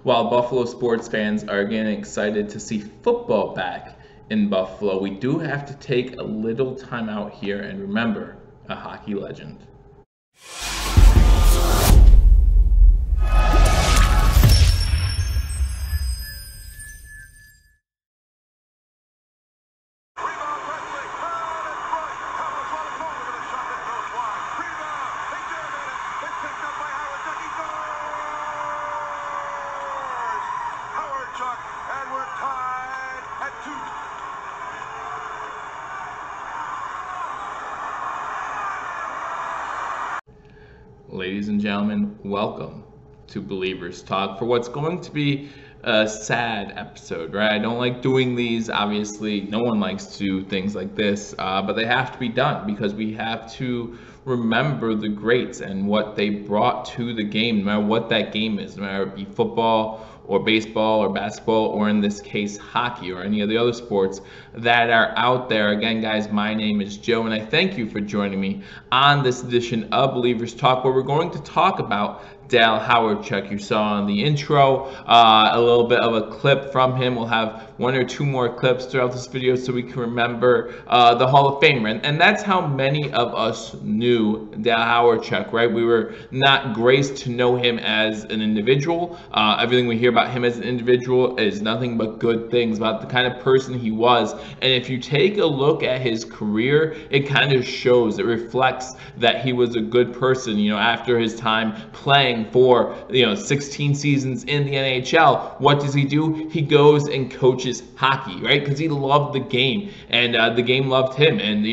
While Buffalo sports fans are getting excited to see football back in Buffalo, we do have to take a little time out here and remember a hockey legend. And we're tied at 2. Ladies and gentlemen, welcome to Billievers Talk for what's going to be a sad episode, right? I don't like doing these. Obviously, no one likes to do things like this, but they have to be done because we have to remember the greats and what they brought to the game, no matter what that game is, no matter it be football or baseball or basketball, or in this case, hockey or any of the other sports that are out there. Again, guys, my name is Joe, and I thank you for joining me on this edition of Billievers Talk, where we're going to talk about Dale Hawerchuk. You saw in the intro a little bit of a clip from him. We'll have one or two more clips throughout this video so we can remember the Hall of Famer. And that's how many of us knew Dale Hawerchuk, right? We were not graced to know him as an individual. Everything we hear about him as an individual is nothing but good things about the kind of person he was. And if you take a look at his career, it kind of shows, it reflects that he was a good person, you know, after his time playing for 16 seasons in the NHL. What does he do? He goes and coaches hockey, right? Because he loved the game, and the game loved him. And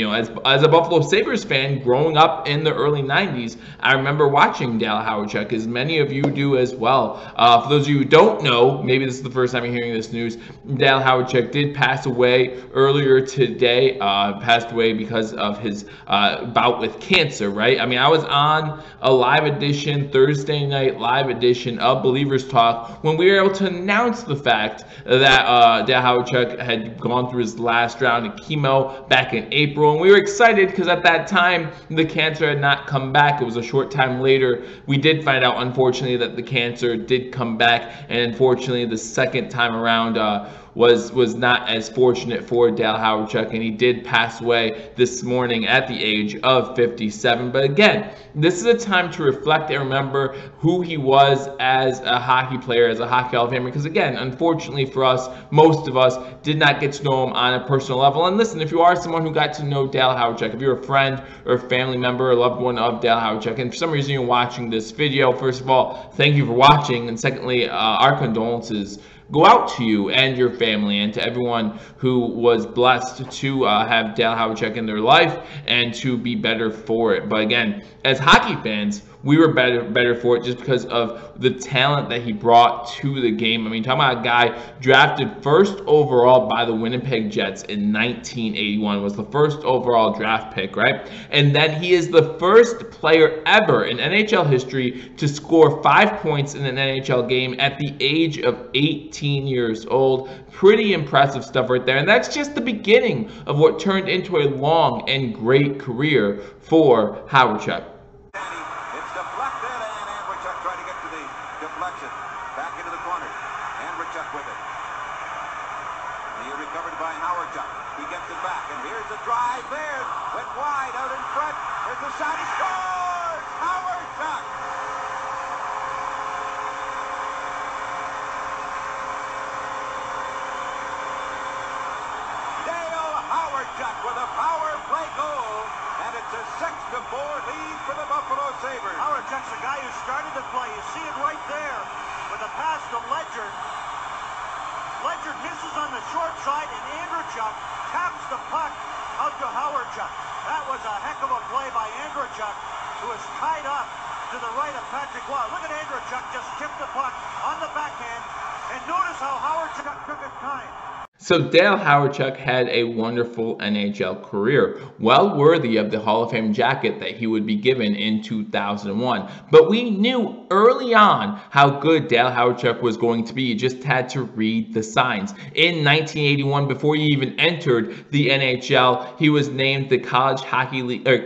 as a Buffalo Sabres fan growing up in the early 90s, I remember watching Dale Hawerchuk, as many of you do as well. For those of you who don't know, maybe this is the first time you're hearing this news, Dale Hawerchuk did pass away earlier today. Passed away because of his bout with cancer, right? I mean, I was on a live edition, Thursday night live edition of Billievers Talk, when we were able to announce the fact that Dale Hawerchuk had gone through his last round of chemo back in April. And we were excited because at that time, the cancer had not come back. It was a short time later. We did find out, unfortunately, that the cancer did come back. And unfortunately, the second time around was not as fortunate for Dale Hawerchuk, and he did pass away this morning at the age of 57. But again, this is a time to reflect and remember who he was as a hockey player, as a Hockey Hall of Famer, because again, unfortunately for us, most of us did not get to know him on a personal level. And listen, if you are someone who got to know Dale Hawerchuk, if you're a friend or a family member or loved one of Dale Hawerchuk, and for some reason you're watching this video, first of all, thank you for watching, and secondly, our condolences go out to you and your family and to everyone who was blessed to have Dale Hawerchuk in their life and to be better for it. But again, as hockey fans, we were better for it just because of the talent that he brought to the game. I mean, talking about a guy drafted first overall by the Winnipeg Jets in 1981, was the first overall draft pick, right? And then he is the first player ever in NHL history to score 5 points in an NHL game at the age of 18 years old. Pretty impressive stuff right there. And that's just the beginning of what turned into a long and great career for Hawerchuk. It's deflected, and Hawerchuk trying to get to the deflection. Back into the corner. Hawerchuk with it. He recovered by Hawerchuk. He gets it back, and here's a drive there. Went wide out in front. There's a shot. He scores! Hawerchuk! Dale Hawerchuk with a power play goal. And it's a 6-4 lead for the Buffalo Sabres. Hawerchuk's the guy who started the play. You see it right there with a pass to Ledger. Ledger misses on the short side, and Andreychuk taps the puck out to Hawerchuk. That was a heck of a play by Andreychuk, who was tied up to the right of Patrick Waugh. Look at Andreychuk just tip the puck on the backhand, and notice how Hawerchuk took his time. So Dale Hawerchuk had a wonderful NHL career, well worthy of the Hall of Fame jacket that he would be given in 2001. But we knew early on how good Dale Hawerchuk was going to be. You just had to read the signs. In 1981, before he even entered the NHL, he was named the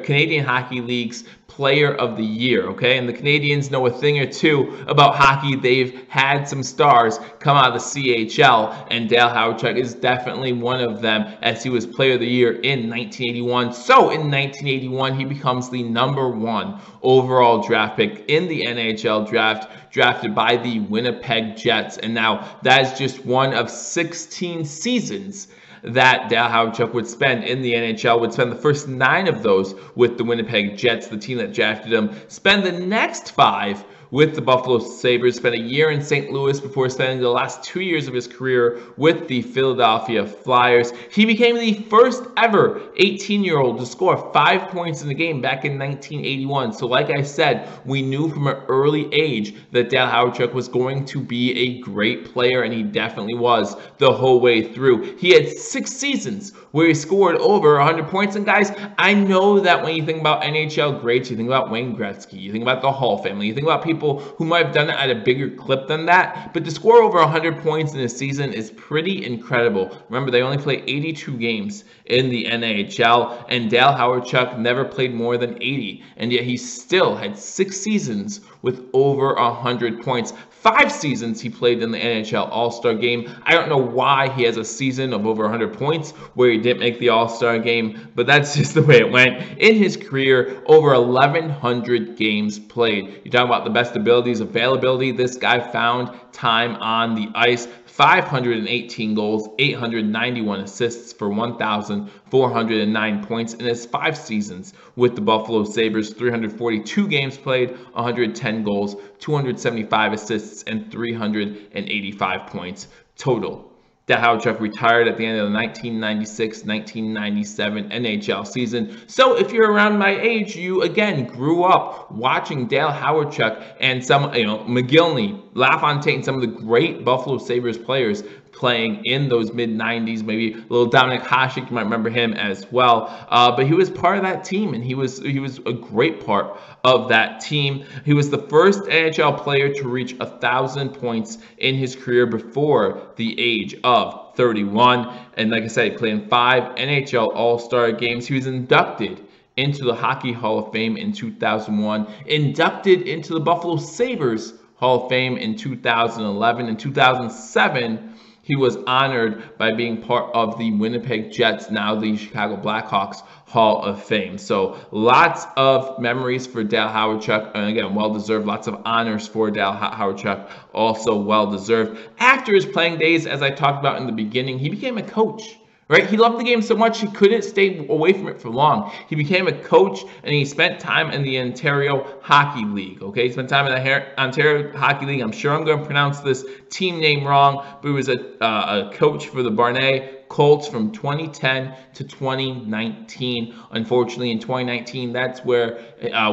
Canadian Hockey League's Player of the Year, okay? And the Canadians know a thing or two about hockey. They've had some stars come out of the CHL, and Dale Hawerchuk is definitely one of them, as he was Player of the Year in 1981. So in 1981, he becomes the #1 overall draft pick in the NHL draft, drafted by the Winnipeg Jets. And now that is just one of 16 seasons that Dale Hawerchuk would spend in the NHL, would spend the first 9 of those with the Winnipeg Jets, the team that drafted him, spend the next 5 with the Buffalo Sabres, spent a year in St. Louis before spending the last 2 years of his career with the Philadelphia Flyers. He became the first ever 18-year-old to score 5 points in a game back in 1981. So like I said, we knew from an early age that Dale Hawerchuk was going to be a great player, and he definitely was the whole way through. He had 6 seasons where he scored over 100 points. And guys, I know that when you think about NHL greats, you think about Wayne Gretzky, you think about the Hall family, you think about people who might have done it at a bigger clip than that, but to score over 100 points in a season is pretty incredible. Remember, they only play 82 games in the NHL, and Dale Hawerchuk never played more than 80, and yet he still had 6 seasons with over 100 points. 5 seasons he played in the NHL All-Star Game. I don't know why he has a season of over 100 points where he didn't make the All-Star Game, but that's just the way it went. In his career, over 1,100 games played. You're talking about the best abilities, availability. This guy found time on the ice. 518 goals, 891 assists for 1,409 points in his 5 seasons with the Buffalo Sabres. 342 games played, 110 goals, 275 assists, and 385 points total. Dale Hawerchuk retired at the end of the 1996-1997 NHL season. So if you're around my age, you again grew up watching Dale Hawerchuk and some, McGillney, LaFontaine, some of the great Buffalo Sabres players playing in those mid-90s. Maybe a little Dominic Hasek, you might remember him as well. But he was part of that team, and he was a great part of that team. He was the first NHL player to reach 1,000 points in his career before the age of 31. And like I said, he played in 5 NHL All-Star games. He was inducted into the Hockey Hall of Fame in 2001, inducted into the Buffalo Sabres Hall of Fame in 2011. In 2007, he was honored by being part of the Winnipeg Jets, now the Chicago Blackhawks Hall of Fame. So lots of memories for Dale Hawerchuk, and again, well-deserved. Lots of honors for Dale Hawerchuk, also well-deserved. After his playing days, as I talked about in the beginning, he became a coach. Right? He loved the game so much he couldn't stay away from it for long. He became a coach, and he spent time in the Ontario Hockey League. Okay, he spent time in the Ontario Hockey League. I'm sure I'm going to pronounce this team name wrong, but he was a coach for the Barnet Colts from 2010 to 2019. Unfortunately, in 2019, that's where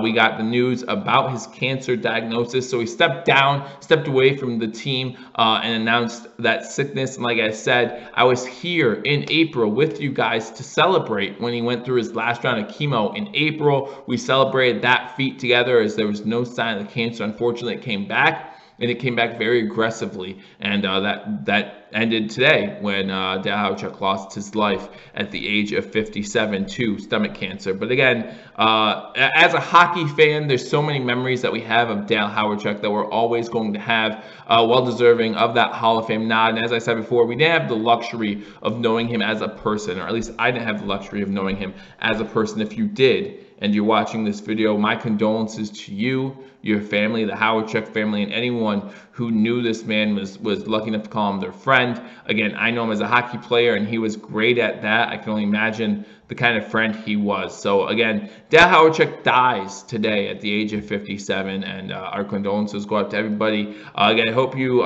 we got the news about his cancer diagnosis. So he stepped away from the team and announced that sickness. And like I said, I was here in April with you guys to celebrate when he went through his last round of chemo in April. We celebrated that feat together, as there was no sign of the cancer. Unfortunately, it came back. And it came back very aggressively, and that ended today when Dale Hawerchuk lost his life at the age of 57 to stomach cancer. But again, as a hockey fan, there's so many memories that we have of Dale Hawerchuk that we're always going to have, well-deserving of that Hall of Fame nod. And as I said before, we didn't have the luxury of knowing him as a person, or at least I didn't have the luxury of knowing him as a person. If you did, and you're watching this video, my condolences to you, your family, the Hawerchuk family, and anyone who knew this man was lucky enough to call him their friend. Again, I know him as a hockey player, and he was great at that. I can only imagine the kind of friend he was. So again, Dale Hawerchuk dies today at the age of 57, and our condolences go out to everybody. Again, I hope you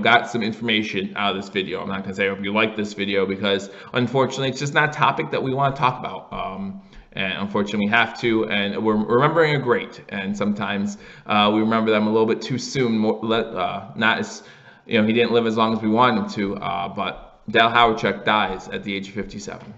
got some information out of this video. I'm not going to say I hope you like this video, because unfortunately, it's just not a topic that we want to talk about. And unfortunately, we have to, and we're remembering a great, and sometimes we remember them a little bit too soon. Not as, he didn't live as long as we wanted him to, but Dale Hawerchuk dies at the age of 57.